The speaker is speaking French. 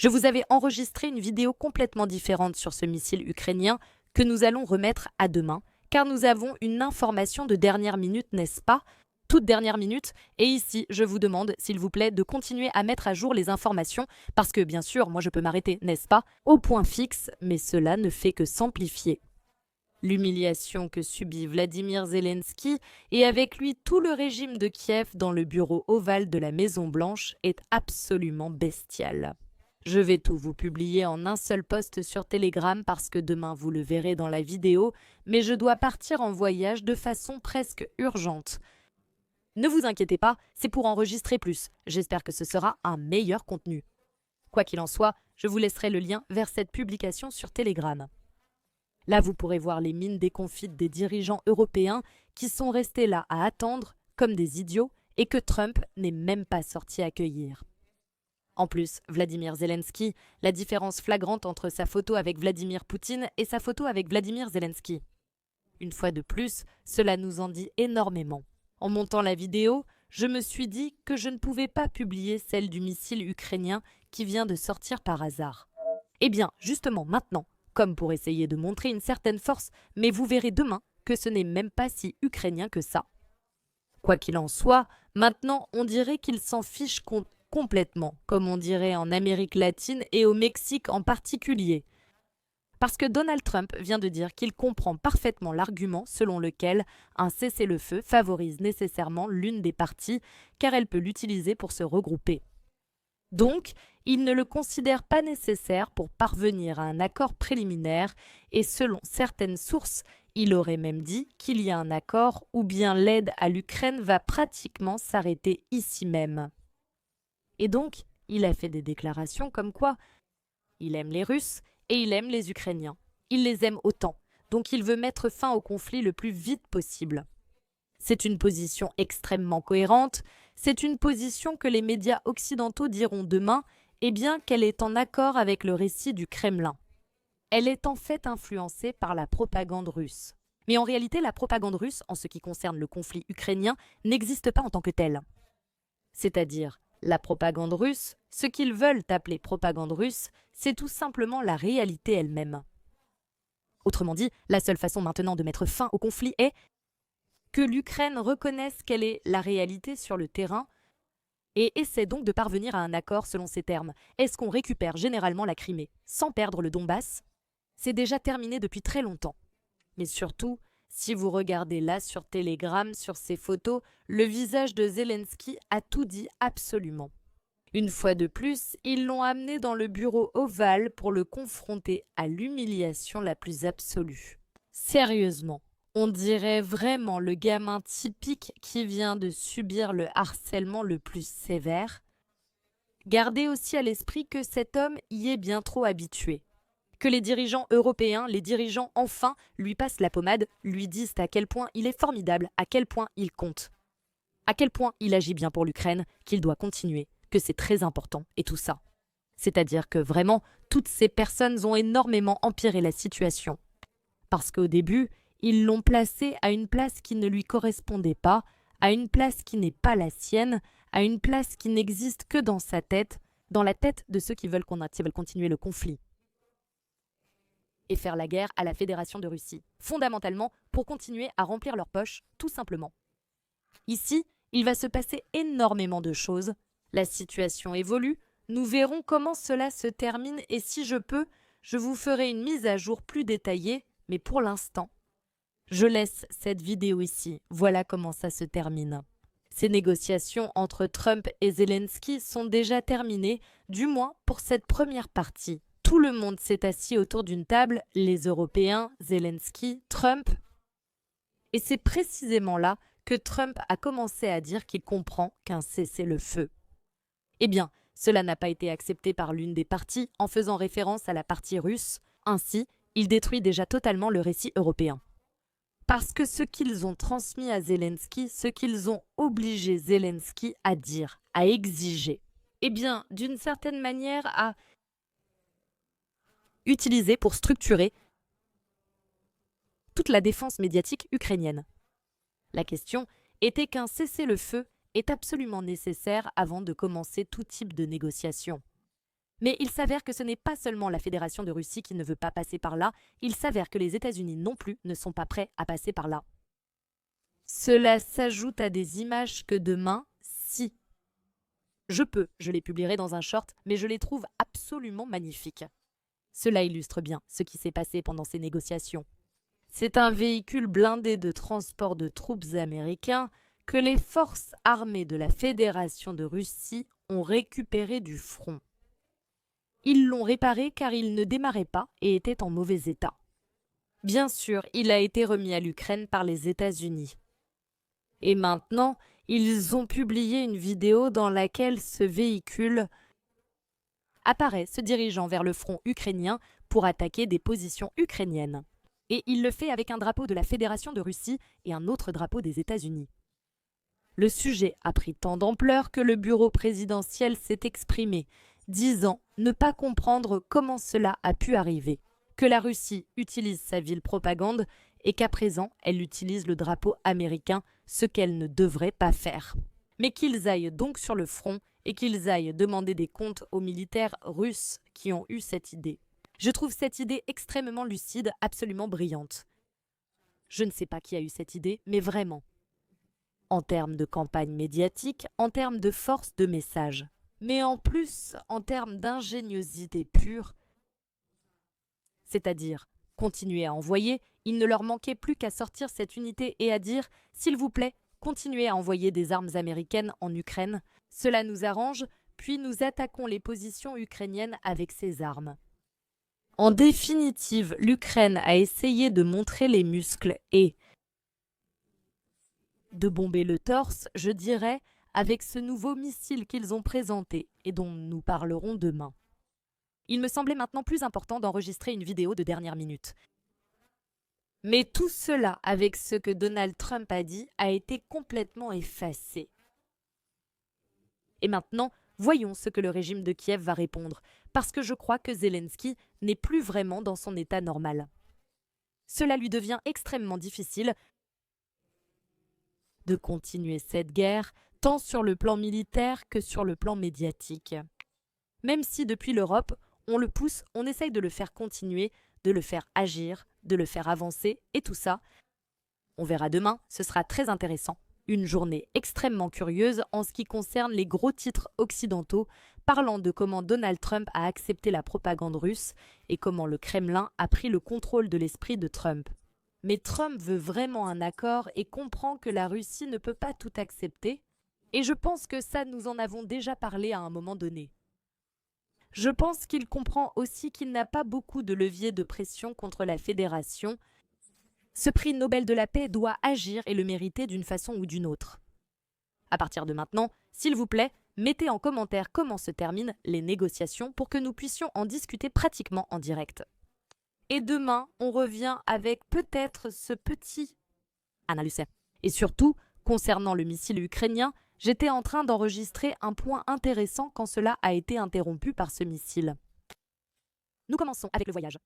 Je vous avais enregistré une vidéo complètement différente sur ce missile ukrainien que nous allons remettre à demain, car nous avons une information de dernière minute, n'est-ce pas? Toute dernière minute, et ici, je vous demande, s'il vous plaît, de continuer à mettre à jour les informations, parce que, bien sûr, moi je peux m'arrêter, n'est-ce pas, au point fixe, mais cela ne fait que s'amplifier. L'humiliation que subit Vladimir Zelensky et avec lui tout le régime de Kiev dans le bureau ovale de la Maison-Blanche est absolument bestiale. Je vais tout vous publier en un seul post sur Telegram parce que demain vous le verrez dans la vidéo, mais je dois partir en voyage de façon presque urgente. Ne vous inquiétez pas, c'est pour enregistrer plus. J'espère que ce sera un meilleur contenu. Quoi qu'il en soit, je vous laisserai le lien vers cette publication sur Telegram. Là, vous pourrez voir les mines déconfites des dirigeants européens qui sont restés là à attendre comme des idiots et que Trump n'est même pas sorti accueillir. En plus, Vladimir Zelensky, la différence flagrante entre sa photo avec Vladimir Poutine et sa photo avec Vladimir Zelensky. Une fois de plus, cela nous en dit énormément. En montant la vidéo, je me suis dit que je ne pouvais pas publier celle du missile ukrainien qui vient de sortir par hasard. Eh bien, justement maintenant, comme pour essayer de montrer une certaine force, mais vous verrez demain que ce n'est même pas si ukrainien que ça. Quoi qu'il en soit, maintenant on dirait qu'il s'en fiche complètement, comme on dirait en Amérique latine et au Mexique en particulier. Parce que Donald Trump vient de dire qu'il comprend parfaitement l'argument selon lequel un cessez-le-feu favorise nécessairement l'une des parties car elle peut l'utiliser pour se regrouper. Donc, il ne le considère pas nécessaire pour parvenir à un accord préliminaire et selon certaines sources, il aurait même dit qu'il y a un accord ou bien l'aide à l'Ukraine va pratiquement s'arrêter ici même. Et donc, il a fait des déclarations comme quoi il aime les Russes et il aime les Ukrainiens. Il les aime autant, donc il veut mettre fin au conflit le plus vite possible. C'est une position extrêmement cohérente, c'est une position que les médias occidentaux diront demain, eh bien qu'elle est en accord avec le récit du Kremlin. Elle est en fait influencée par la propagande russe. Mais en réalité, la propagande russe, en ce qui concerne le conflit ukrainien, n'existe pas en tant que telle. C'est-à-dire, la propagande russe, ce qu'ils veulent appeler propagande russe, c'est tout simplement la réalité elle-même. Autrement dit, la seule façon maintenant de mettre fin au conflit est que l'Ukraine reconnaisse quelle est la réalité sur le terrain et essaie donc de parvenir à un accord selon ces termes. Est-ce qu'on récupère généralement la Crimée sans perdre le Donbass? C'est déjà terminé depuis très longtemps. Mais surtout, si vous regardez là sur Telegram, sur ces photos, le visage de Zelensky a tout dit absolument. Une fois de plus, ils l'ont amené dans le bureau ovale pour le confronter à l'humiliation la plus absolue. Sérieusement. On dirait vraiment le gamin typique qui vient de subir le harcèlement le plus sévère. Gardez aussi à l'esprit que cet homme y est bien trop habitué. Que les dirigeants européens, les dirigeants enfin, lui passent la pommade, lui disent à quel point il est formidable, à quel point il compte. À quel point il agit bien pour l'Ukraine, qu'il doit continuer, que c'est très important et tout ça. C'est-à-dire que vraiment, toutes ces personnes ont énormément empiré la situation. Parce qu'au début, ils l'ont placé à une place qui ne lui correspondait pas, à une place qui n'est pas la sienne, à une place qui n'existe que dans sa tête, dans la tête de ceux qui veulent continuer le conflit. Et faire la guerre à la Fédération de Russie, fondamentalement pour continuer à remplir leurs poches, tout simplement. Ici, il va se passer énormément de choses. La situation évolue, nous verrons comment cela se termine et si je peux, je vous ferai une mise à jour plus détaillée, mais pour l'instant, je laisse cette vidéo ici. Voilà comment ça se termine. Ces négociations entre Trump et Zelensky sont déjà terminées, du moins pour cette première partie. Tout le monde s'est assis autour d'une table, les Européens, Zelensky, Trump. Et c'est précisément là que Trump a commencé à dire qu'il comprend qu'un cessez-le-feu. Eh bien, cela n'a pas été accepté par l'une des parties en faisant référence à la partie russe. Ainsi, il détruit déjà totalement le récit européen. Parce que ce qu'ils ont transmis à Zelensky, ce qu'ils ont obligé Zelensky à dire, à exiger, eh bien, d'une certaine manière, à utiliser pour structurer toute la défense médiatique ukrainienne. La question était qu'un cessez-le-feu est absolument nécessaire avant de commencer tout type de négociation. Mais il s'avère que ce n'est pas seulement la Fédération de Russie qui ne veut pas passer par là, il s'avère que les États-Unis non plus ne sont pas prêts à passer par là. Cela s'ajoute à des images que demain, si je les publierai dans un short, mais je les trouve absolument magnifiques. Cela illustre bien ce qui s'est passé pendant ces négociations. C'est un véhicule blindé de transport de troupes américains que les forces armées de la Fédération de Russie ont récupéré du front. Ils l'ont réparé car il ne démarrait pas et était en mauvais état. Bien sûr, il a été remis à l'Ukraine par les États-Unis. Et maintenant, ils ont publié une vidéo dans laquelle ce véhicule apparaît se dirigeant vers le front ukrainien pour attaquer des positions ukrainiennes. Et il le fait avec un drapeau de la Fédération de Russie et un autre drapeau des États-Unis. Le sujet a pris tant d'ampleur que le bureau présidentiel s'est exprimé, disant ne pas comprendre comment cela a pu arriver, que la Russie utilise sa ville propagande et qu'à présent elle utilise le drapeau américain, ce qu'elle ne devrait pas faire. Mais qu'ils aillent donc sur le front et qu'ils aillent demander des comptes aux militaires russes qui ont eu cette idée. Je trouve cette idée extrêmement lucide, absolument brillante. Je ne sais pas qui a eu cette idée, mais vraiment. En termes de campagne médiatique, en termes de force de message, mais en plus en termes d'ingéniosité pure, c'est-à-dire continuer à envoyer, il ne leur manquait plus qu'à sortir cette unité et à dire « S'il vous plaît, continuez à envoyer des armes américaines en Ukraine, cela nous arrange, puis nous attaquons les positions ukrainiennes avec ces armes. » En définitive, l'Ukraine a essayé de montrer les muscles et de bomber le torse, je dirais, avec ce nouveau missile qu'ils ont présenté et dont nous parlerons demain. Il me semblait maintenant plus important d'enregistrer une vidéo de dernière minute. Mais tout cela, avec ce que Donald Trump a dit, a été complètement effacé. Et maintenant, voyons ce que le régime de Kiev va répondre, parce que je crois que Zelensky n'est plus vraiment dans son état normal. Cela lui devient extrêmement difficile de continuer cette guerre, tant sur le plan militaire que sur le plan médiatique. Même si depuis l'Europe, on le pousse, on essaye de le faire continuer, de le faire agir, de le faire avancer, et tout ça, on verra demain, ce sera très intéressant. Une journée extrêmement curieuse en ce qui concerne les gros titres occidentaux parlant de comment Donald Trump a accepté la propagande russe et comment le Kremlin a pris le contrôle de l'esprit de Trump. Mais Trump veut vraiment un accord et comprend que la Russie ne peut pas tout accepter, et je pense que ça nous en avons déjà parlé à un moment donné. Je pense qu'il comprend aussi qu'il n'a pas beaucoup de levier de pression contre la Fédération. Ce prix Nobel de la paix doit agir et le mériter d'une façon ou d'une autre. À partir de maintenant, s'il vous plaît, mettez en commentaire comment se terminent les négociations pour que nous puissions en discuter pratiquement en direct. Et demain, on revient avec peut-être ce petit analyse. Et surtout, concernant le missile ukrainien, j'étais en train d'enregistrer un point intéressant quand cela a été interrompu par ce missile. Nous commençons avec le voyage.